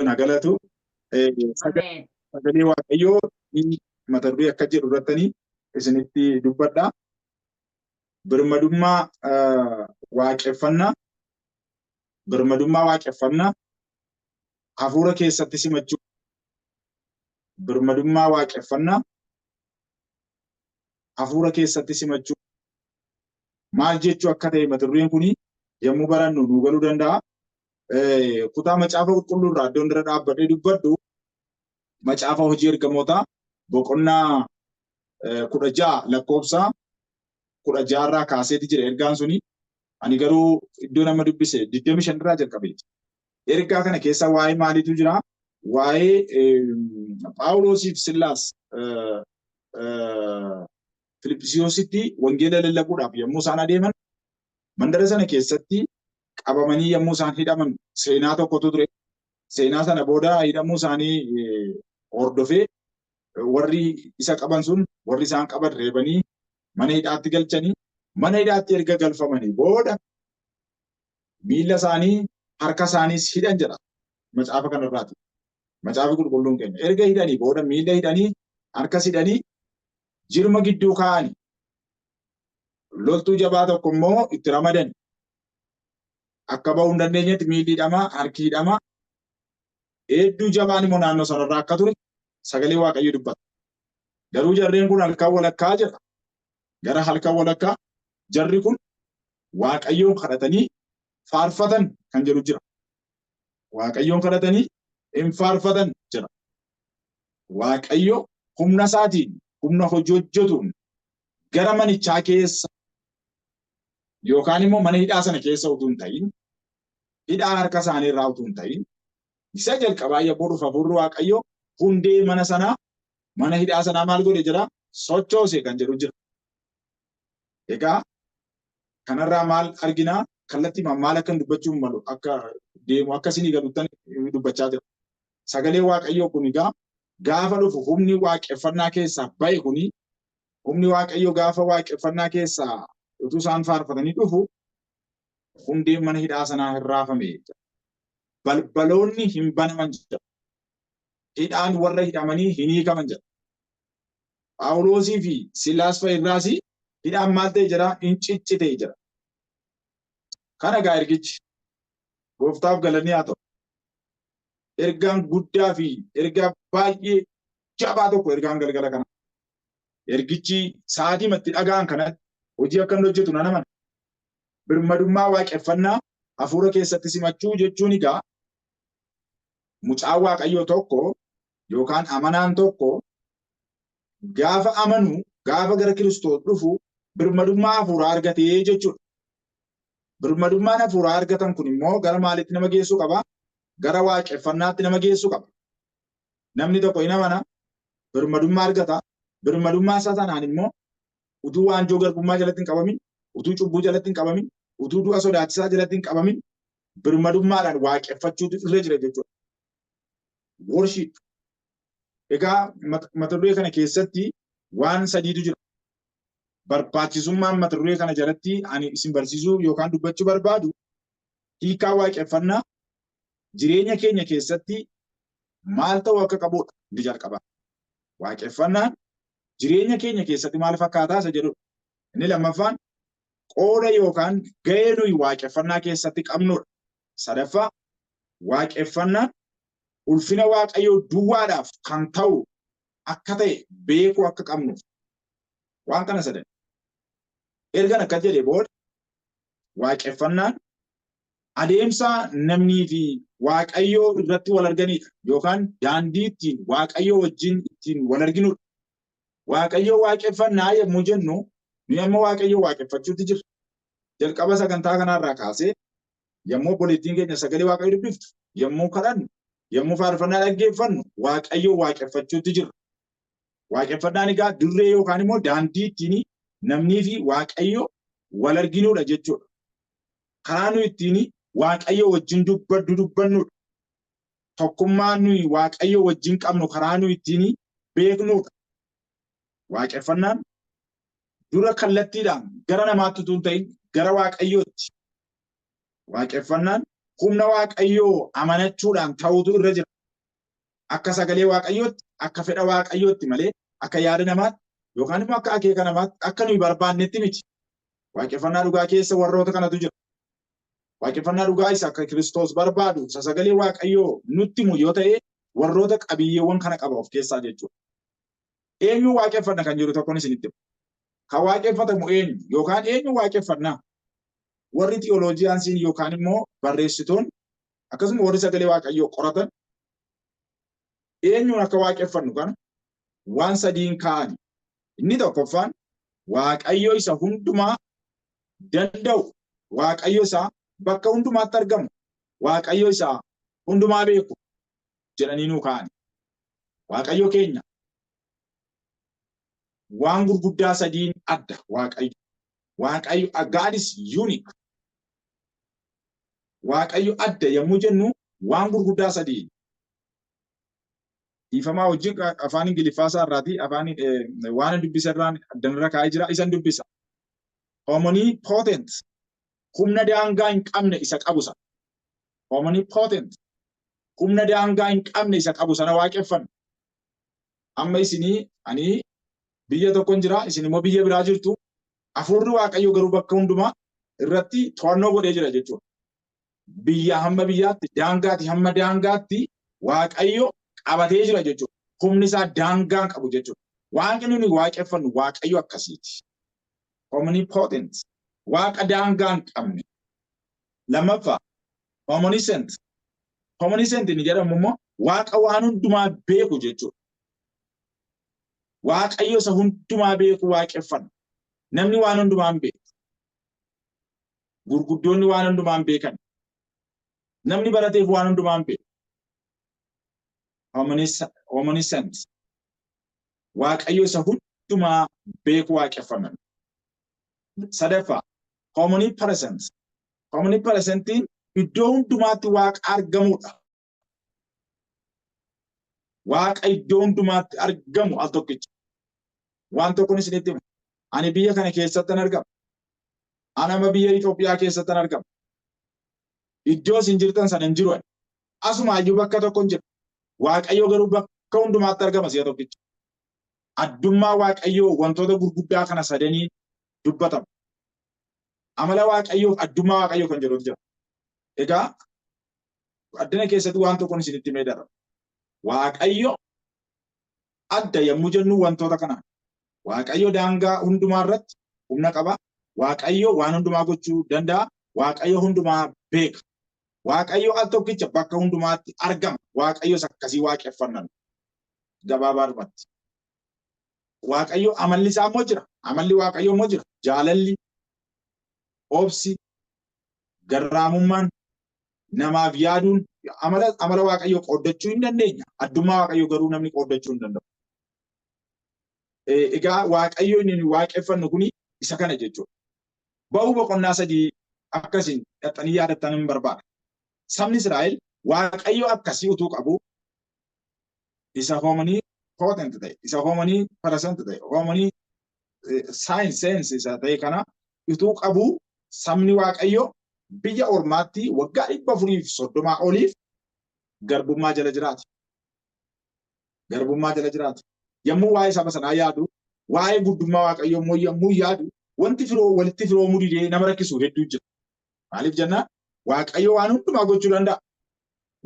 nagalatu sagalee waaqayyoo mata duree akka jedhu irratti isinitti dubbadha. Birmadummaa waaqeffannaa hafuura keessatti simachuu. Birmadummaa waaqeffannaa hafuura keessatti simachuu. Maal jechuu akka ta'e mata dureen kun yommuu barannu nu galuu danda'a. Kutaa macaafa qulqulluu irraa iddoon dura dhaabbadhee dubbadhu macaafa hojii ergamootaa boqonnaa 16 lakkoofsa 16 irraa kaaseeti jira ergaan suni. Ani garuu iddoo nama dubbise 25 irraa jalqabeeti. Ergaa kana keessa waa'ee maaliitu jira? Waa'ee Phaawulosiif Sillaas Filiphisiyoositti wangeela lallabuudhaaf yommuu isaan adeeman mandara sana keessatti qabamanii yommuu isaan hidhaman seenaa tokkotu ture. Seenaa sana booda hidhamuu isaanii hordofee warri isa qaban sun warri isaan qaban reebanii mana hidhaatti galchanii mana hidhaatti erga galfamanii booda miilla isaanii harka isaaniis hidhan jedha macaafa kanarraati. Macaafi qulqulluun keenya erga hidhanii booda miilla hidhanii harkas hidhanii jirma gidduu kaa'anii loltuu jabaa tokko immoo itti ramadan. Akka ba'uu hin dandeenyetti miilli hidhamaa harki hidhamaa hedduu jabaan immoo naannoo sanarraa akka ture sagalee waaqayyo dubbata. Garuu jarreen kun halkan walakkaa jedha. Gara halkan walakkaa jarri kun waaqayyoon kadhatanii faarfatan kan jedhu jira. Waaqayyoon kadhatanii hin faarfatan jira. Waaqayyo humna isaatiin humna hojjetuun gara manichaa keessa yookaan immoo mana hidhaa sana keessa utuu hin ta'in hidhaa harka isaanii irraa utuu hin ta'in isa jalqabaa yommuu dhufa hafuurri waaqayyo hundee mana hidhaa sanaa maal godhe jira sochoose kan jedhu jira. Egaa kanarraa maal arginaa kallattii maal akka dubbachuun malu akka deemu akka isinii galuttan dubbachaa jira. Sagalee waaqayyoo kun egaa gaafa dhufu humni waaqeffannaa keessaa bahe kuni humni waaqayyoo gaafa waaqeffannaa keessaa utuu isaan faarfatanii dhufu hundeen mana hidhaa sanaa hin raafame. Balbaloonni hin banaman jedha. Hidhaan warra hidhamanii hin hiikaman jedha. Phaawulosii fi Sillaas fa'irraas hidhaan maal ta'e jira hin ciccite jira. Kana egaa ergichi gooftaaf galanni haa ta'u. Ergaan guddaa fi ergaa baay'ee jabaa tokko ergaan galgala kana. Ergichi sa'aatii matti dhaga'an kanatti hojii akka inni hojjetu nan amana. Birmadummaa waaqeffannaa hafuura keessatti simachuu jechuun egaa mucaa waaqayyoo tokko yookaan amanaan tokko gaafa amanu gaafa gara Kiristoos dhufu birmadummaa hafuuraa argatee jechuudha. Birmadummaan hafuuraa argatan kun immoo gara maalitti nama geessuu qaba? Gara waaqeffannaatti nama geessuu qaba. Namni tokko hin amana birmadummaa argata. Birmadummaa isaa sanaan immoo utuu waanjoo garbummaa jalatti hin qabamin, utuu cubbuu jalatti hin qabamin, utuu du'a sodaachisaa jalatti hin qabamin birmadummaadhaan waaqeffachuutu irra jira jechuudha. Worship. Egaa mata duree kana keessatti waan sadiitu jira. Barbaachisummaan mata duree kana jalatti ani isin barsiisuu yookaan dubbachuu barbaadu hiikaa waaqeffannaa jireenya keenya keessatti maal ta'uu akka qabudha ni jalqaba. Waaqeffannaan jireenya keenya keessatti maal fakkaataa isa jedhudha. Inni lammaffaan qooda yookaan gahee nuyi waaqeffannaa keessatti qabnudha. Sadaffaa waaqeffannaan ulfina waaqayyoo duwwaadhaaf kan ta'u akka ta'e beekuu akka qabnuuf. Waan kana sadan. Ergan akka jedhee booda waaqeffannaan adeemsa namnii fi waaqayyoo irratti wal arganidha yookaan daandii ittiin waaqayyoo wajjin ittiin wal arginudha. Waaqayyoo waaqeffannaa yommuu jennu nuyi amma waaqayyoo waaqeffachuutti jirra. Jalqaba sagantaa kanarraa kaasee yommuu obboleettiin keenya sagalee waaqayyoo dubbiftu, yommuu kadhannu, yommuu faarfannaa dhaggeeffannu waaqayyoo waaqeffachuutti jirra. Waaqeffannaan egaa dirree yookaan immoo daandii ittiin namnii fi waaqayyoo wal arginudha jechuudha. Karaa nuyi ittiin waaqayyoo wajjin dubbannudha. Tokkummaan nuyi waaqayyoo wajjin qabnu karaa nuyi ittiin beeknudha. Waaqeffannaan dura kallattiidhaan gara namaatti utuu hin ta'in gara waaqayyootti. Waaqeffannaan humna waaqayyoo amanachuudhaan ta'utu irra jira. Akka sagalee waaqayyootti, akka fedha waaqayyootti malee akka yaada namaatti yookaan immoo akka akeeka namaatti akka nuyi barbaannetti miti. Waaqeffannaa dhugaa keessa warroota kanatu jira. Waaqeffannaa dhugaa isa akka Kiristoos barbaadu isa sagalee waaqayyoo nutti himu yoo ta'e warroota qabiyyeewwan kana qaba of keessaa jechuudha. Eenyu waaqeffanna kan jedhu tokkoon isinitti himu. Kan waaqeffatamu eenyu yookaan eenyu waaqeffannaa? Warri tiyooloojiyaansiin yookaan immoo barreessitoon akkasuma warri sagalee waaqayyoo qoratan eenyuun akka waaqeffannu kana waan sadiin kaa'ani. Inni tokkoffaan waaqayyo isa hundumaa danda'u, waaqayyo isa bakka hundumaatti argamu, waaqayyo isa hundumaa beeku jedhanii nuu kaa'ani. Waaqayyo keenya waan gurguddaa sadiin adda waaqayyo. Waaqayyo God is unique. Waaqayyo adda yommuu jennu waan gurguddaa sadii. Ifamaa hojii afaan Ingiliffaa irraatii afaan waan dubbisa irraan addanirra kaa'ee jira isan dubbisa. Omnipotent humna daangaa hin qabne isa qabu sana. Omnipotent humna daangaa hin qabne isa qabu sana waaqeffanna. Amma isinii ani biyya tokkon jira isin immoo biyya biraa jirtu. Hafuurri waaqayyo garuu bakka hundumaa irratti to'annoo godhee jira jechuudha. Biyya hamma biyyaatti, daangaatti hamma daangaatti waaqayyo qabatee jira jechuudha. Humni isaa daangaa qabu jechuudha. Waaqni nuyi waaqeffannu waaqayyo akkasiiti. Omnipotent. Waaqa daangaa hin qabne. Lammaffaa omniscient. Omniscient ni jedhamu immoo waaqa waan hundumaa beeku jechuudha. Waaqayyo isa hundumaa beeku waaqeffanna. Namni waan hundumaa hin beeku. Gurguddoonni waan hundumaa hin beekan. Namni barateef waan hundumaa hin beeku. Omniscient. Waaqayyo isa hundumaa beeku waaqeffanna. Sadaffaa omnipresent. Omnipresentiin iddoo hundumaatti waaqa argamudha. Waaqa iddoo hundumaatti argamu al tokkicha. Waan tokkoon isinitti himu. Ani biyya kana keessattan argama. Anama biyya Itoophiyaa keessattan argama. Iddoo isin jirtan sana hin jiru. Asumaayyuu bakka tokko hin jiru. Waaqayyo garuu bakka hundumaatti argama si'a tokkicha. Addummaa waaqayyoo wantoota gurguddaa kana sadanii dubbatama. Amala waaqayyoof addummaa waaqayyoo kan jedhutu jira. Egaa addina keessatti waan tokkoon isinitti himee darba. Waaqayyo adda yommuu jennu wantoota kana. Waaqayyo daangaa hundumaa irratti humna qaba. Waaqayyo waan hundumaa gochuu danda'a. Waaqayyo hundumaa beeka. Waaqayyo al tokkicha bakka hundumaatti argama. Waaqayyo akkasii waaqeffannan gabaabaadhumatti. Waaqayyo amalli isaa immoo jira. Amalli waaqayyo immoo jira. Jaalalli, obsi, garraamummaan, namaaf yaaduun amala waaqayyo qooddachuu hin dandeenya. Addummaa waaqayyo garuu namni qooddachuu hin danda'u. Egaa waaqayyo inni waaqeffannu kuni isa kana jechuudha. Ba'uu boqonnaa sadii akkasiin dhaxxanii yaadattan hin barbaada. Sabni Israa'el waaqayyo akkasii utuu qabu isa hoomanii potent ta'e, isa hoomanii present ta'e, hoomanii science isa ta'e kana utuu qabu sabni waaqayyo biyya ormaatti waggaa 430 oliif garbummaa jala jiraati. Garbummaa jala jiraati. Yommuu waa'ee saba sanaa yaadu, waa'ee guddummaa waaqayyoo immoo yommuu yaadu, wanti walitti firoomuu didee nama rakkisu hedduu jira. Maaliif jennaan? Waaqayyo waan hundumaa gochuu danda'a.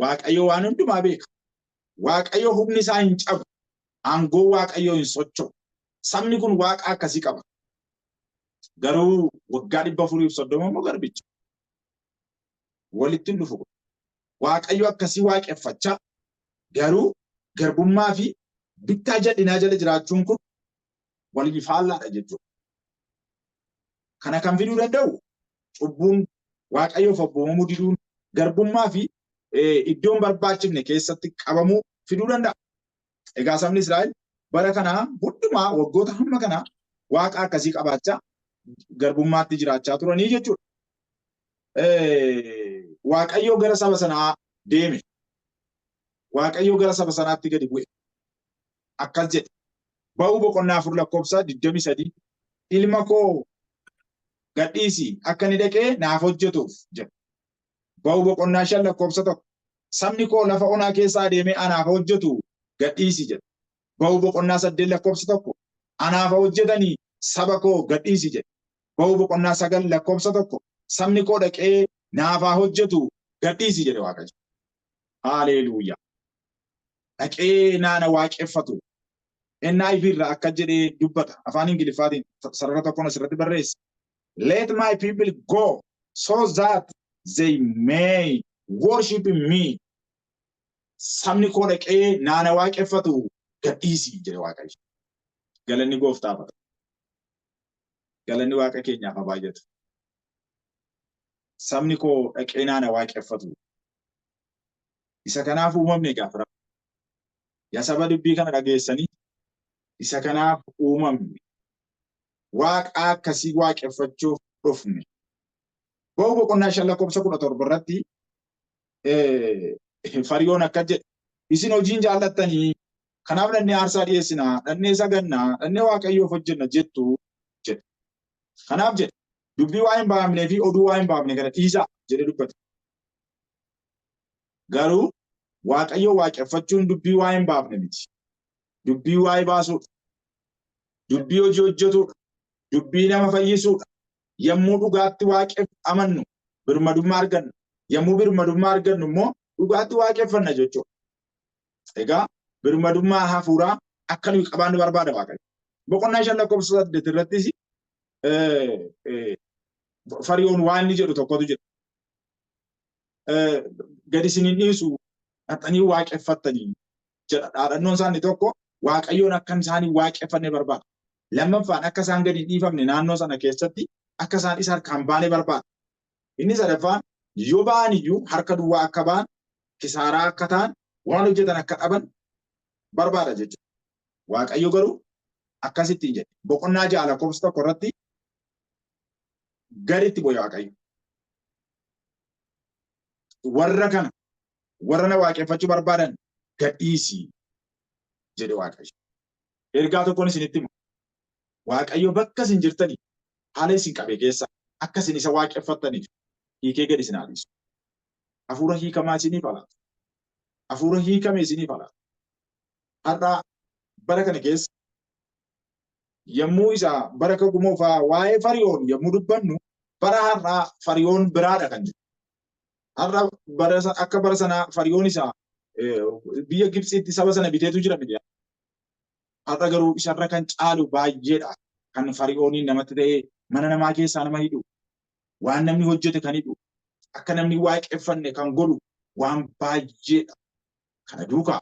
Waaqayyo waan hundumaa beeka. Waaqayyo humni isaa hin cabu. Aangoo waaqayyoo hin socho'u. Sabni kun waaqa akkasii qaba. Garuu waggaa 430 immoo garbicha. Walitti hin dhufu. Waaqayyo akkasii waaqeffachaa garuu garbummaa fi bittaa jal'inaa jala jiraachuun kun walii faallaadha jechuudha. Kana kan fiduu danda'u cubbuun waaqayyoof abboomamuu diduun garbummaa fi iddoon barbaachifne keessatti qabamuu fiduu danda'a. Egaa sabni Israa'el bara kanaa hundumaa waggoota hamma kanaa waaqa akkasii qabaachaa garbummaatti jiraachaa turanii jechuudha. Waaqayyoo gara saba sanaa deeme. Waaqayyoo gara saba sanaatti gadi bu'e. Akkas jedhe. Ba'uu boqonnaa 4 lakkoofsa 23 ilma koo gadhiisi akka inni dhaqee naaf hojjetuuf jedhe. Ba'uu boqonnaa 5 lakkoofsa 1. Sabni koo lafa onaa keessaa deemee anaaf hojjetu gadhiisi jedha. Ba'uu boqonnaa 8 lakkoofsa 1. Anaaf hojjetanii saba koo gadhiisi jedha. Ba'uu boqonnaa 9 lakkoofsa 1. Sabni koo dhaqee naaf hojjetu gadhiisi jedhe Waaqayyo. Haleluuyaa. Dhaqee naana waaqeffatu. NIV irraa akka jedhee dubbata. Afaan Ingiliffaatiin sarara tokkoon asirratti barreessa. Let my people go so that they may worship me. Sabni koo dhaqee naana waaqeffatu gadhiisi jedhe Waaqayyo. Galanni Gooftaaf. Galanni Waaqa keenyaaf haa baay'atu. Sabni koo dhaqee naana waaqeffatu. Isa kanaaf uumamne gaafa. Yaa saba dubbii kana dhageessanii isa kanaaf uumamne. Waaqa akkasii waaqeffachuuf dhufne. Ba'uu boqonnaa 5 lakkoofsa 17 irratti Fariyoon akka jedhe isin hojiin jaallattanii kanaaf dhannee aarsaa dhiyeessinaa, dhannee sagannaa, dhannee Waaqayyoof hojjenna jettu jedhe. Kanaaf jedhe dubbii waa hin baafnee fi oduu waa hin baafne kana dhiisaa jedhe dubbate. Garuu Waaqayyoo waaqeffachuun dubbii waa hin baafne miti. Dubbii waa baasuudha. Dubbii hojii hojjetuudha. Dubbii nama fayyisuudha. Yommuu dhugaatti amannu birmadummaa arganna. Yommuu birmadummaa argannu immoo dhugaatti waaqeffanna jechuudha. Egaa birmadummaa hafuuraa akka nuyi qabaannu barbaada Waaqayyo. Boqonnaa 5 lakkoofsa 8 irrattis Fariyoon waan inni jedhu tokkotu jira. Gadi isiniin dhiisu haxanii waaqeffattanii jedha. Dhaadhannoon isaanii tokko Waaqayyoon akka isaanii waaqeffanne barbaada. Lammaffaan akka isaan gadi dhiifamne naannoo sana keessatti akka isaan isa harkaan baane barbaada. Inni sadaffaan yoo ba'an iyyuu harka duwwaa akka ba'an, kisaaraa akka ta'an, waan hojjetan akka dhaban barbaada jechuudha. Waaqayyo garuu akkasittiin jedhe. Boqonnaa 6 lakkoofsa 1 irratti gaditti bu'e Waaqayyo. Warra na waaqeffachuu barbaadan gadhiisi jedhe Waaqayyo. Ergaa tokkoon isinitti hima. Waaqayyo bakka isin jirtanii haala isin qabe keessa akka isin isa waaqeffattaniif hiikee gadi isin haalisu. Hafuura hiikamaa isiniif alaatu. Hafuura hiikame isiniif alaatu. Har'a bara kana keessa yommuu isa bara kagumoofaa waa'ee Fariyoon yommuu dubbannu bara har'aa Fariyoon biraadha kan jiru. Har'a akka bara sanaa Fariyoon isa biyya Gibxiitti saba sana biteetu jira miti. Har'a garuu isarra kan caalu baay'eedha. Kan Fariyooniin namatti ta'ee mana namaa keessaa nama hidhu. Waan namni hojjete kan hidhu. Akka namni waaqeffanne kan godhu waan baay'eedha. Kana duukaa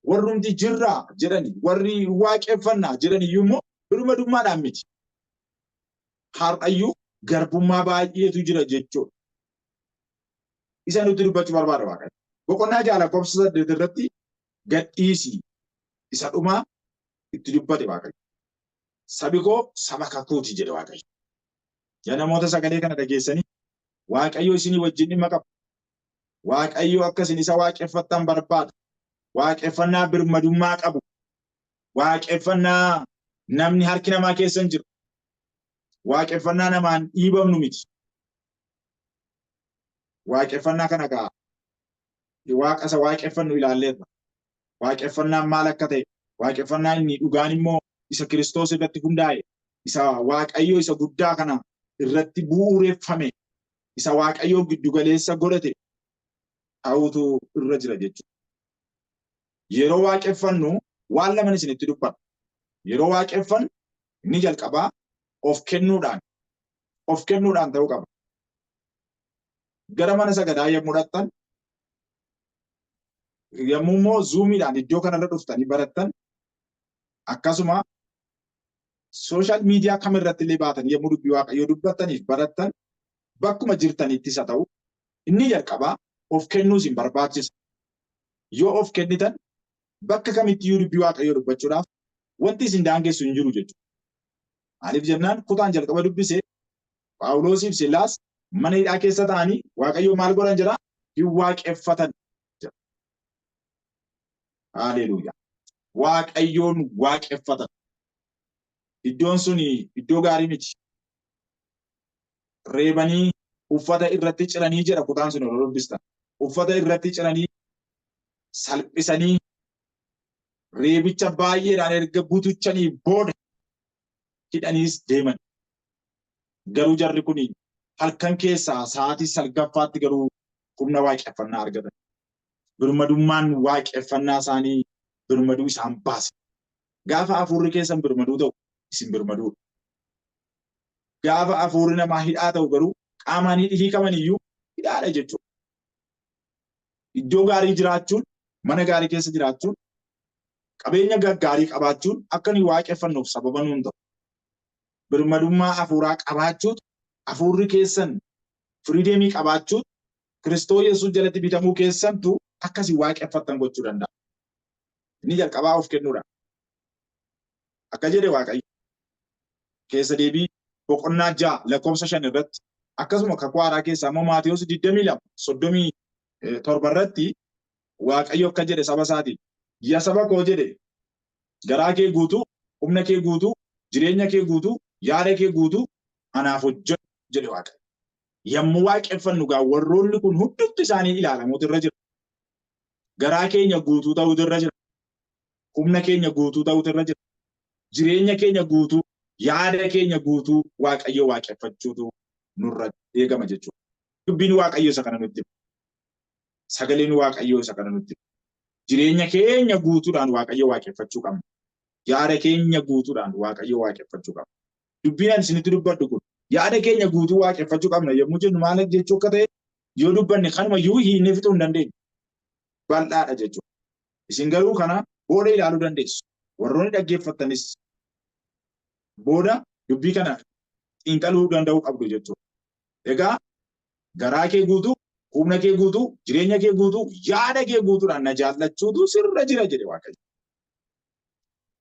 warrumti jirraa jedhani warri waaqeffannaa jedhani immoo birmadummaadhaan miti. Har'ayyuu garbummaa baay'eetu jira jechuudha. Isa nuti dubbachuu barbaada Waaqayyo. Boqonnaa 6 lakkoofsa 8 irratti gadhiisi isa dhumaa itti dubbate Waaqayyo. Sabi koo saba kakuuti jedhe Waaqayyo. Yaa namoota sagalee kana dhageessanii Waaqayyo isinii wajjin dhimma qaba. Waaqayyo akka isin isa waaqeffattan barbaada. Waaqeffannaa birmadummaa qabu. Waaqeffannaa namni harki namaa keessa hin jiru. Waaqeffannaa namaan dhiibamnu miti. Waaqeffannaa kana gaa Waaqa isa waaqeffannu ilaalleerra. Waaqeffannaan maal akka ta'e, waaqeffannaan inni dhugaan immoo isa Kiristoos irratti hundaa'e, isa Waaqayyo isa guddaa kana irratti bu'uureffame, isa Waaqayyo giddugaleessa godhate ta'uutu irra jira jechuudha. Yeroo waaqeffannu waan lama isinitti dubbadha. Yeroo waaqeffannu inni jalqabaa of kennuudhaan ta'uu qaba. Gara mana sagadaa yommuu dhaqxan, yommuu immoo zuumiidhaan iddoo kanarra dhuftanii barattan, akkasuma sooshaal miidiyaa kamirratti illee baatan yommuu dubbii Waaqayyoo dubbattaniif barattan, bakkuma jirtanittis haa ta'u, inni jalqabaa of kennuu isin barbaachisa. Yoo of kennitan bakka kamittiyyuu dubbii Waaqayyoo dubbachuudhaaf wanti isin daangessu hin jiru jechuudha. Maaliif jennaan kutaan jalqaba dubbisee Phaawulosiif Sillaas mana hidhaa keessa ta'anii Waaqayyoo maal godhan jedhaa hin waaqeffatan. Haleluuyaa. Waaqayyoon waaqeffatan. Iddoon sun iddoo gaarii miti. Reebanii uffata irratti ciranii jedha kutaan sun yeroo dubbistan. Uffata irratti ciranii salphisanii reebicha baay'eedhaan erga butuchanii booda hidhaniis deeman. Garuu jarri kun halkan keessaa sa'aatii salgaffaatti garuu humna waaqeffannaa argatan. Birmadummaan waaqeffannaa isaanii birmaduu isaan baase. Gaafa hafuurri keessan birmaduu ta'u isin birmaduudha. Gaafa hafuurri namaa hidhaa ta'u garuu qaamaan hiikaman iyyuu hidhaadha jechuudha. Iddoo gaarii jiraachuun, mana gaarii keessa jiraachuun, qabeenya gaggaarii qabaachuun akka nuyi waaqeffannuuf sababa nuun ta'u. Birmadummaa hafuuraa qabaachuutu, hafuurri keessan firiideemii qabaachuutu, Kiristoos Yesuus jalatti bitamuu keessantu akkasii waaqeffattan gochuu danda'a. Inni jalqabaa of kennuudha. Akka jedhe Waaqayyo keessa deebii boqonnaa 6 lakkoofsa 5 irratti akkasuma kakuu haaraa keessaa immoo Maatiyos 22:37 irratti Waaqayyo akka jedhe saba isaatiin yaa saba koo jedhe garaa kee guutuu, humna kee guutuu, jireenya kee guutuu, yaada kee guutuu anaaf hojjedhu jedhe Waaqayyo. Yommuu waaqeffannu gaa warroonni kun hundumti isaanii ilaalamuutu irra jira. Garaa keenya guutuu ta'uutu irra jira. Humna keenya guutuu ta'uutu irra jira. Jireenya keenya guutuu, yaada keenya guutuu Waaqayyo waaqeffachuutu nurra eegama jechuudha. Dubbiin Waaqayyo isa kana nutti hima. Sagaleen Waaqayyo isa kana nutti hima. Jireenya keenya guutuudhaan Waaqayyo waaqeffachuu qabna. Yaada keenya guutuudhaan Waaqayyo waaqeffachuu qabna. Dubbiin ani isinitti dubbadhu kun yaada keenya guutuu waaqeffachuu qabna yommuu jennu maal jechuu akka ta'e yoo dubbanne kanuma iyyuu hiiknee fixuu hin dandeenyu. Bal'aadha jechuudha. Isin garuu kana booda ilaaluu dandeessu. Warroonni dhaggeeffattanis booda dubbii kana xiinxaluu danda'uu qabdu jechuudha. Egaa garaa kee guutuu, humna kee guutuu, jireenya kee guutuu, yaada kee guutuudhaan na jaallachuutu sirra jira jedhe Waaqayyo.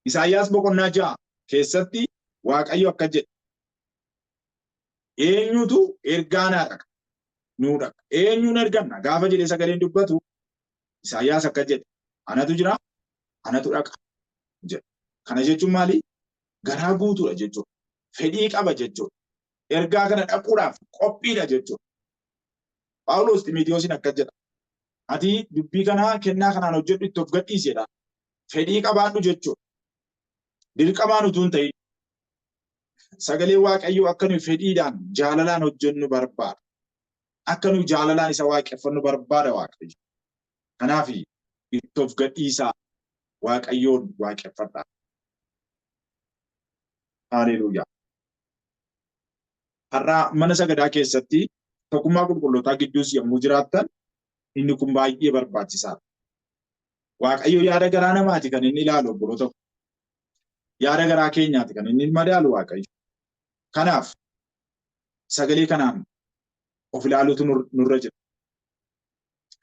Isaayyaas boqonnaa 6 keessatti Waaqayyo akka jedhe eenyutu ergaa naa dhaqa? Nuu dhaqa. Eenyuun erganna? Gaafa jedhee sagaleen dubbatu Isaayyaas akka jedhe anatu jira, anatu dhaqa jedhe. Kana jechuun maali? Garaa guutuudha jechuudha. Fedhii qaba jechuudha. Ergaa kana dhaquudhaaf qophiidha jechuudha. Phaawulos Xiimotewoosin akka jedha. Ati dubbii kanaa kennaa kanaan hojjedhu itti of gadhiisedha. Fedhii qabaadhu jechuudha. Dirqamaan utuu hin ta'in sagalee Waaqayyoo akka nuyi fedhiidhaan jaalalaan hojjennu barbaada. Akka nuyi jaalalaan isa waaqeffannu barbaada Waaqayyo. Kanaaf itti of gadhiisaa Waaqayyoon waaqeffadhaa. Haleluuyaa. Har'a mana sagadaa keessatti tokkummaa qulqullootaa gidduus yommuu jiraattan inni kun baay'ee barbaachisaadha. Waaqayyo yaada garaa namaati kan inni ilaalu obboloota. Yaada garaa keenyaati kan inni madaalu Waaqayyo. Kanaaf sagalee kanaan of ilaaluutu nurra jira.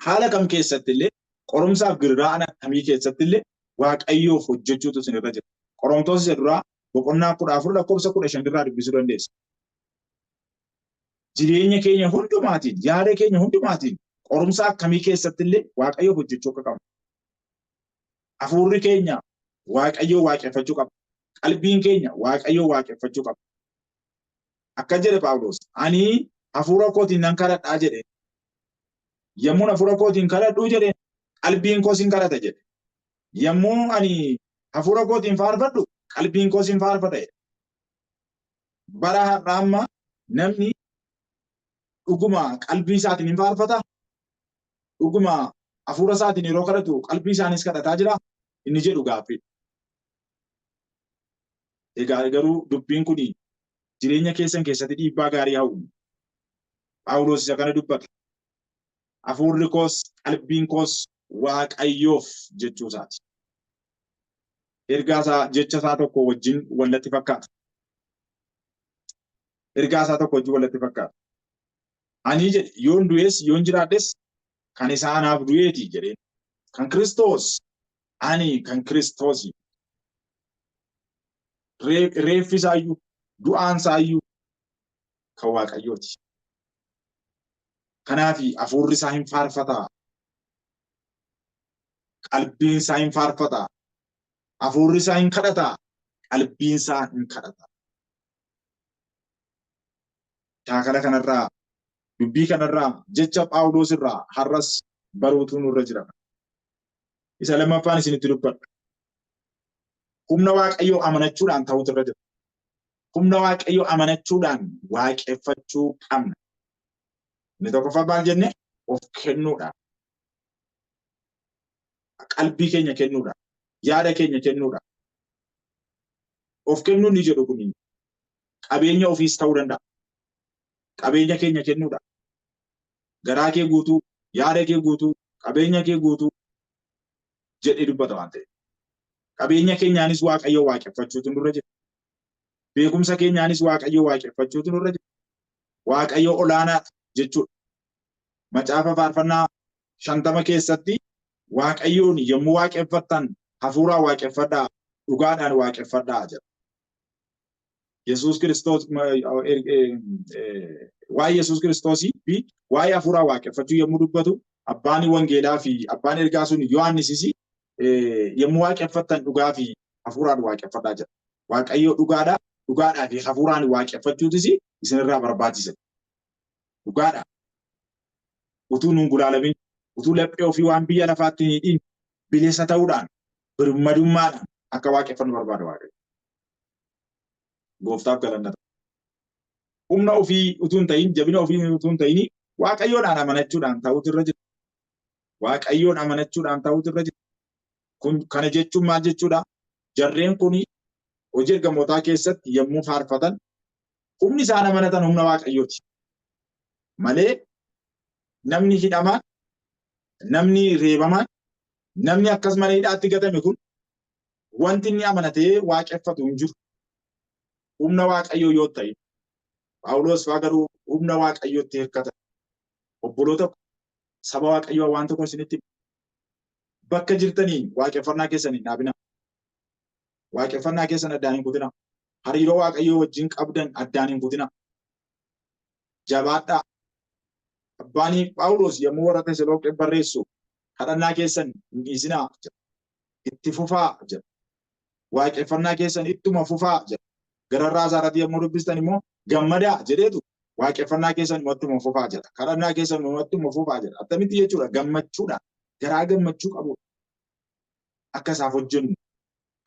Haala kam keessatti illee qorumsaaf girraa'ana akkamii keessatti illee Waaqayyoof hojjechuutu isinirra jira. Qorontoos isa duraa boqonnaa 14 lakkoofsa 15 irraa dubbisuu dandeessa. Jireenya keenya hundumaatiin, yaada keenya hundumaatiin qorumsa akkamii keessatti illee Waaqayyoof hojjechuu akka qabna. Hafuurri keenya Waaqayyoo waaqeffachuu qaba. Qalbiin keenya Waaqayyoo waaqeffachuu qaba. Akka jedhe Phaawulos, ani hafuura kootiin nan kadhadhaa jedhe. Yommuu hafuura kootiin kadhadhuu jedhe, qalbiin koos hin kadhata jedhe. Yommuu ani hafuura kootiin faarfadhu, qalbiin koos hin faarfata jedhe. Bara har'aa amma namni dhuguma qalbii isaatiin hin faarfata. Dhuguma hafuura isaatiin yeroo kadhatu qalbii isaanis kadhataa jira. Inni jedhu gaaffii. Egaa garuu dubbiin kun jireenya keessan keessatti dhiibbaa gaarii haa uumu. Phaawulos isa kana dubbata. Hafuurri koos qalbiin koos Waaqayyoof jechuu isaati. Ergaa isaa jecha isaa tokko wajjin walitti fakkaata. Ergaa isaa tokko wajjin walitti fakkaata. Ani jedhe yoon du'es yoon jiraadhes kan isaanaaf du'eeti jedheen. Kan Kiristoos ani kan Kiristoosi. Reeffi isaayyuu du'aan isaayyuu kan Waaqayyooti. Kanaaf hafuurri isaa hin faarfataa. Qalbiin isaa hin faarfataa. Hafuurri isaa hin kadhataa. Qalbiin isaa hin kadhataa. Shaakala kanarraa dubbii kanarraa jecha Phaawulos irraa har'as baruutu nurra jira. Isa lammaffaan isinitti dubbadha. Humna Waaqayyoo amanachuudhaan ta'utu irra jira. Humna Waaqayyoo amanachuudhaan waaqeffachuu qabna. Inni tokkoffaa maal jenne of kennuudhaan. Qalbii keenya kennuudhaan. Yaada keenya kennuudhaan. Of kennuun ni jedhu kun qabeenya ofiis ta'uu danda'a. Qabeenya keenya kennuudhaan. Garaa kee guutuu, yaada kee guutuu, qabeenya kee guutuu jedhee dubbata waan ta'eef. Qabeenya keenyaanis Waaqayyoo waaqeffachuutu nurra jira. Beekumsa keenyaanis Waaqayyoo waaqeffachuutu nurra jira. Waaqayyoo olaanaa jechuudha. Macaafa faarfannaa 50 keessatti Waaqayyoon yommuu waaqeffattan hafuuraan waaqeffadhaa, dhugaadhaan waaqeffadhaa jedha. Yesuus Kiristoos waa'ee Yesuus Kiristoosii fi waa'ee hafuuraan waaqeffachuu yommuu dubbatu abbaan wangeelaa fi abbaan ergaa sun Yohaannisis yommuu waaqeffattan dhugaa fi hafuuraan waaqeffadhaa jedha. Waaqayyoo dhugaadhaa fi hafuuraan waaqeffachuutis isinirraa barbaachisa. Dhugaadhaa. Utuu nuun gulaalamin, utuu laphee ofii waan biyya lafaatti hin hidhiin bilisa ta'uudhaan, birmadummaadhaan akka waaqeffannu barbaada Waaqayyo. Gooftaaf galanna ta'a. Humna ofii utuu hin ta'in, jabina ofii utuu hin ta'in, Waaqayyoodhaan amanachuudhaan ta'utu irra jira. Waaqayyoon amanachuudhaan ta'utu irra jira. Kana jechuun maal jechuudha? Jarreen kun hojii ergamootaa keessatti yommuu faarfatan humni isaan amanatan humna Waaqayyooti. Malee namni hidhamaan, namni reebamaan, namni akkasuma hidhaatti gatame kun wanti inni amanatee waaqeffatu hin jiru. Humna Waaqayyoo yoo ta'e, Phaawulos fa'aa garuu humna Waaqayyootti hirkata. Obboloota saba Waaqayyoo waan tokko isinitti bakka jirtaniin waaqeffannaa keessan hin dhaabinaa. Waaqeffannaa keessan addaan hin kutinaa. Hariiroo Waaqayyoo wajjin qabdan addaan hin kutinaa. Jabaadhaa. Abbaanii Phaawulos yommuu warra Tasaloniqee barreessu kadhannaa keessan hin dhiisinaa jedha. Itti fufaa jedha. Waaqeffannaa keessan ittuma fufaa jedha. Gararraa isaarratti yommuu dubbistan immoo gammadaa jedheetu waaqeffannaa keessan ittuma fufaa jedha. Kadhannaa keessan ittuma fufaa jedha. Attamitti jechuudha gammachuudhaan garaa gammachuu qabu. Akka isaaf hojjennu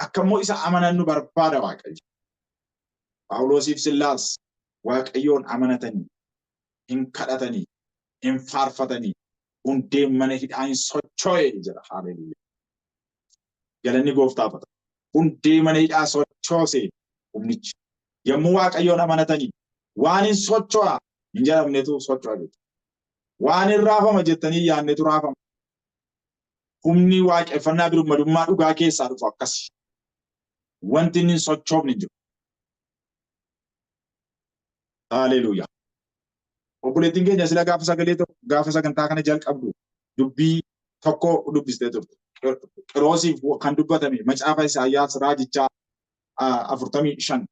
akka immoo isa amanannu barbaada Waaqayyo. Phaawulosiif Sillaas Waaqayyoon amanatanii hin kadhatanii hin faarfatanii hundeen mana hidhaa hin socho'e jedha. Haaleluyyaa. Galanni Gooftaaf haa ta'u. Hundee mana hidhaa sochoose humnichi. Yommuu Waaqayyoon amanatanii waan hin socho'a hin jedhamnetu socho'a jechuudha. Waan hin raafama jettanii yaadnetu raafama. Humni waaqeffannaa birmadummaa dhugaa keessaa dhufu akkasi. Wanti inni hin sochoofne hin jiru. Haaleluyyaa. Obboleettiin keenya sila gaafa sagantaa kana jalqabdu dubbii tokko dubbistee turte. Qiroosiif kan dubbatame macaafa Isaayyaas raajichaa 45.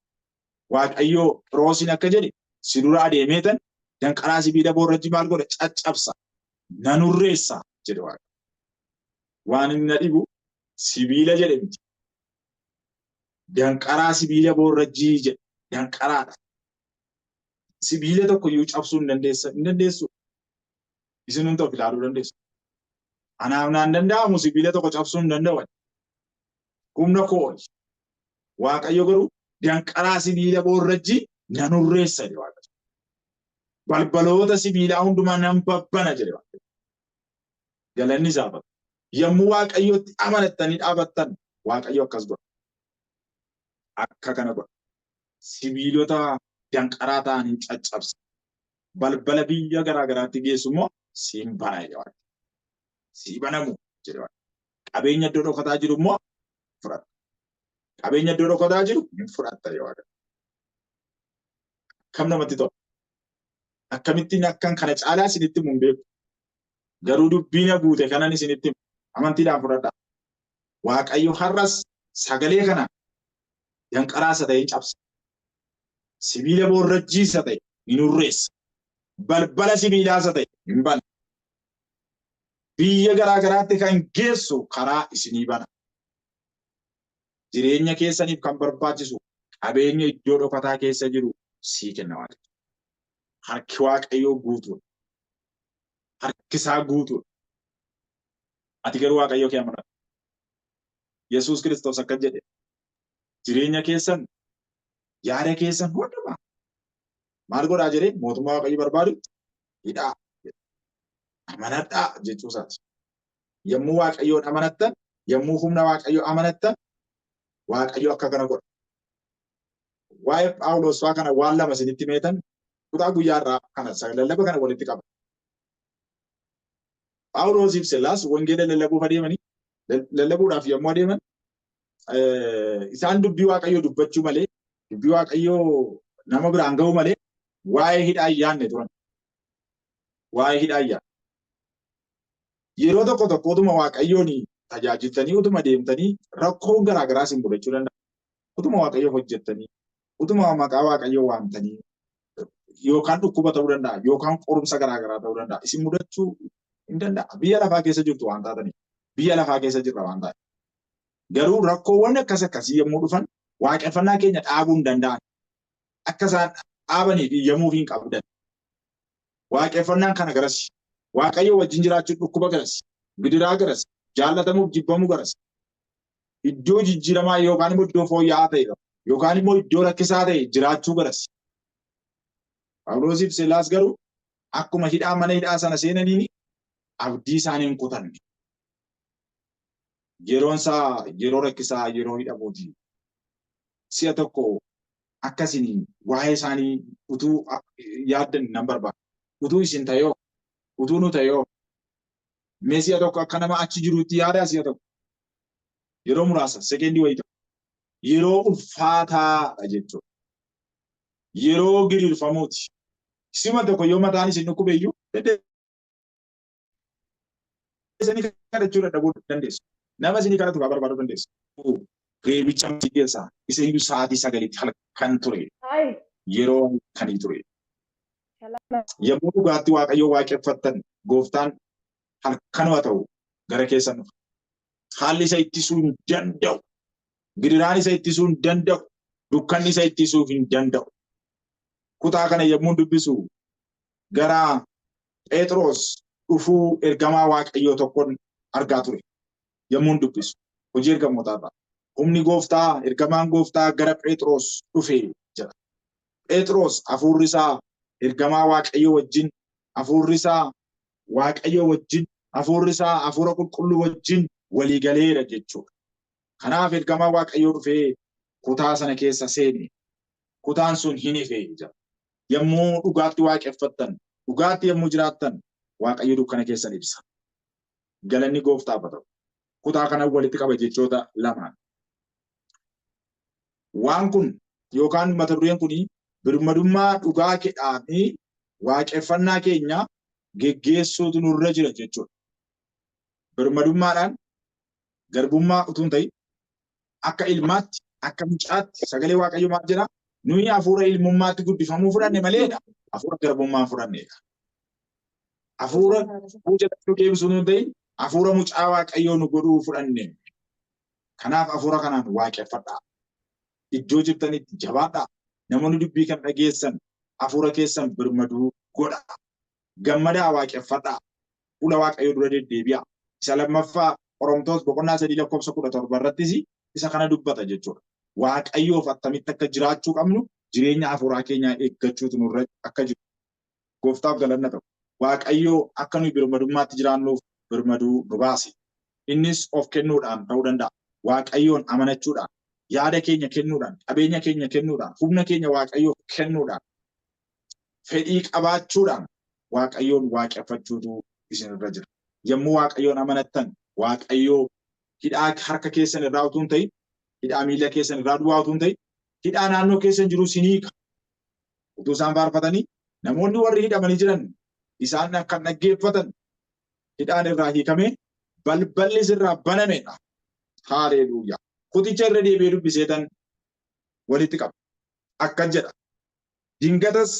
Waaqayyoo Qiroosiin akka jedhe si dura adeemeetan danqaraa sibiila boorrajji maal godha caccabsa nan hurreessa jedhe Waaqayyo. Waan inni na dhibu sibiila jedhe miti. Danqaraa sibiila boorrajjii jedhe danqaraadha. Sibiila tokko iyyuu cabsuu hin dandeessu. Isin hundi of ilaaluu dandeessu. Anaaf naan danda'amu sibiila tokko cabsuu hin danda'u. Humna kooti. Waaqayyo garuu danqaraa sibiila boorrajjii nan hurreessa jedhe Waaqayyo. Balbaloota sibiilaa hundumaa nan babbana jedhe Waaqayyo. Galanni isaa haa ta'u. Yommuu Waaqayyootti amanattanii dhaabattan Waaqayyo akkas godha. Akka kana godha. Sibiilota danqaraa ta'an hin caccabsa. Balbala biyya garaa garaatti geessu immoo siin bana jedhe Waaqayyo. Sii banamu jedhe Waaqayyo. Qabeenya iddoo dhokataa jiru immoo fudhata. Qabeenya iddoo dhokataa jiru hin fudhatta jedhe Waaqayyo. Akkam namatti tola. Akkamittiin akkan kana caalaa isinitti himu hin beeku. Garuu dubbiin guute kanan isinitti himu amantiidhaan fudhadha. Waaqayyo har'as sagalee kana danqaraasa ta'e hin cabsa. Sibiila boorrajjiisa ta'e hin hurreessa. Balbala sibiilaasa ta'e hin bana. Biyya garaa garaatti kan geessu karaa isinii bana. Jireenya keessaniif kan barbaachisu qabeenya iddoo dhokataa keessa jiru sii kenna Waaqayyo. Harki Waaqayyoo guutuudha. harkisaa guutuudha. Ati garuu Waaqayyo kee amanadhu. Yesuus Kiristoos akka jedhe jireenya keessan yaada keessan hundumaa maal godhaa jedhee mootummaa Waaqayyo barbaadu hidhaa amanadhaa jechuusaati. Yommuu Waaqayyoon amanattan, yommuu humna Waaqayyoo amanattan, Waaqayyo akka kana godha. Waa'ee Phaawulos fa'aa kana waan lama isinitti meetan kutaa guyyaa irraa kana lallaba kana walitti qaba. Phaawulosiif Sillaas wangeela lallabuuf adeemanii lallabuudhaaf yommuu adeeman isaan dubbii Waaqayyoo dubbachuu malee, dubbii Waaqayyoo nama biraan ga'uu malee waa'ee hidhaa hin yaadne turan. Waa'ee hidhaa hin yaadne. Yeroo tokko tokko utuma Waaqayyoon tajaajiltanii utuma deemtanii rakkoo garaagaraa isin mudachuu danda'a. Utuma Waaqayyoo hojjettanii, utuma maqaa Waaqayyoo waamtanii yookaan dhukkuba ta'uu danda'a, yookaan qorumsa garaagaraa ta'uu danda'a. Isin mudachuu hin danda'a. Biyya lafaa keessa jirtu waan taataniif, biyya lafaa keessa jirra waan ta'eef. Garuu rakkoowwan akkas akkasii yommuu dhufan waaqeffannaa keenya dhaabuu hin danda'an. Akka isaan dhaabaniif iyyamuuf hin qabdan. Waaqeffannaan kana garas Waaqayyo wajjin jiraachuun dhukkuba garas, gidiraa garas, jaallatamuuf jibbamuu garas, iddoo jijjiiramaa yookaan immoo iddoo fooyya'aa ta'e yookaan immoo iddoo rakkisaa ta'e jiraachuu garas. Phaawulosiif Sillaas garuu akkuma hidhaa mana hidhaa sana seenaniin abdii isaanii hin kutanne. Yeroon isaa yeroo rakkisaa yeroo hidhamuuti. Si'a tokko akkasiin waa'ee isaanii utuu yaaddan nan barbaada. Utuu isin ta'ee utuu nu ta'ee mee si'a tokko akka nama achi jiruutti yaadaa si'a tokko. Yeroo muraasa sekeendii wayii ta'u. Yeroo ulfaataadha jechuudha. Yeroo giriirfamuuti. Sima tokko yoo mataan isin dhukkube iyyuu isinii kadhachuu dadhabuu dandeessu. Nama isinii kadhatu barbaaduu dandeessu. Reebicha keessaa isa iyyuu sa'aatii 9 halkan ture. Yeroo kanii ture. Yommuu dhugaatti Waaqayyoo waaqeffattan gooftaan halkanuma ta'u gara keessan dhufa. Haalli isa ittisuu hin danda'u. Gidiraan isa ittisuu hin danda'u. Dukkanni isa ittisuu hin danda'u. Kutaa kana yommuu dubbisu gara Phexros dhufuu ergamaa Waaqayyoo tokkoon argaa ture. Yommuu dubbisu hojii ergamootaa irraa. Humni gooftaa ergamaan gooftaa gara Phexros dhufee jira. Phexros hafuurri isaa ergamaa Waaqayyoo wajjin, hafuurri isaa Waaqayyoo wajjin, hafuurri isaa hafuura qulqulluu wajjin walii galeera jechuudha. Kanaaf ergamaa Waaqayyoo dhufee kutaa sana keessa seene. Kutaan sun hin ife jira. Yommuu dhugaatti waaqeffattan, dhugaatti yommuu jiraattan Waaqayyo dukkana keessan ibsa. Galanni gooftaaf haa ta'u. Kutaa kana walitti qaba jechoota lamaan. Waan kun yookaan mata dureen kun birmadummaa dhugaa keedhaanii waaqeffannaa keenya geggeessuutu nurra jira jechuudha. Birmadummaadhaan garbummaa utuu hin ta'in akka ilmaatti, akka mucaatti sagalee Waaqayyo maal jedhaa? Nuyi hafuura ilmummaatti guddifamuu fudhanne maleedha. Hafuura garbummaa fudhanneedha. Hafuura jalatti deebisuu nu ta'in hafuura mucaa Waaqayyoo nu godhuu fudhanne. Kanaaf hafuura kanaan waaqeffadhaa. Iddoo jirtanitti jabaadhaa. Namoonni dubbii kan dhageessan hafuura keessan birmaduu godhaa. Gammadaa waaqeffadhaa. Fuula Waaqayyoo dura deddeebi'aa. Isa lammaffaa Qorontos boqonnaa 3:17 irrattis isa kana dubbata jechuudha. Waaqayyoof attamitti akka jiraachuu qabnu jireenya hafuuraa keenyaa eeggachuutu nurra akka jiru. Gooftaaf galanna ta'u. Waaqayyoo akka nuyi birmadummaatti jiraannuuf birmaduu nu baase. Innis of kennuudhaan ta'uu danda'a. Waaqayyoon amanachuudhaan, yaada keenya kennuudhaan, qabeenya keenya kennuudhaan, humna keenya Waaqayyoof kennuudhaan, fedhii qabaachuudhaan Waaqayyoon waaqeffachuutu isinirra jira. Yommuu Waaqayyoon amanattan, Waaqayyoo hidhaa harka keessan irraa utuu hin ta'in, hidhaa miila keessan irraa duwwaa utuu hin ta'in, hidhaa naannoo keessan jiru siniika. Utuu isaan faarfatanii namoonni warri hidhamanii jiran isaan akka dhaggeeffatan hidhaan irraa hiikamee balballi irraa banamedha. Haalleluuyaa. Kuticha irra deebi'ee dubbiseetan walitti qaba. Akka jedha. Dingatas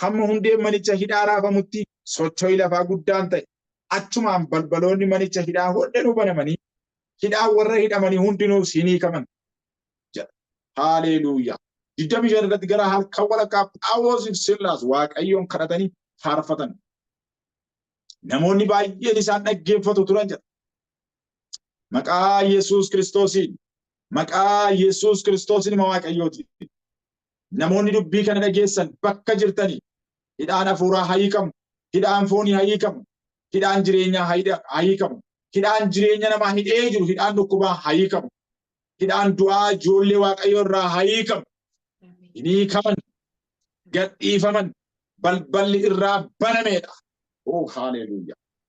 hamma hundeen manicha hidhaa raafamutti socho'ii lafaa guddaan ta'e achumaan balbaloonni manicha hidhaa hundinuu banamanii hidhaa warra hidhamanii hundinuu hiikaman jedha. Haalleluuyaa. 25 irratti gara halkan walakkaa Phaawulosiif Sillaas Waaqayyoon kadhatanii faarfatan. namoonni baay'een isaan dhaggeeffatu turan jedha. Maqaa Yesuus Kiristoosiin, maqaa Yesuus Kiristoosiin ilma Waaqayyooti. Namoonni dubbii kana dhageessan bakka jirtanii hidhaan hafuuraa haa hiikamu, hidhaan foonii haa hiikamu, hidhaan jireenyaa haa hiikamu, hidhaan jireenya namaa hidhee jiru, hidhaan dhukkubaa haa hiikamu, hidhaan du'aa ijoollee Waaqayyoo irraa haa hiikamu. Hin hiikaman, gadhiifaman, balballi irraa banameedha. Oh, haleluuyaa.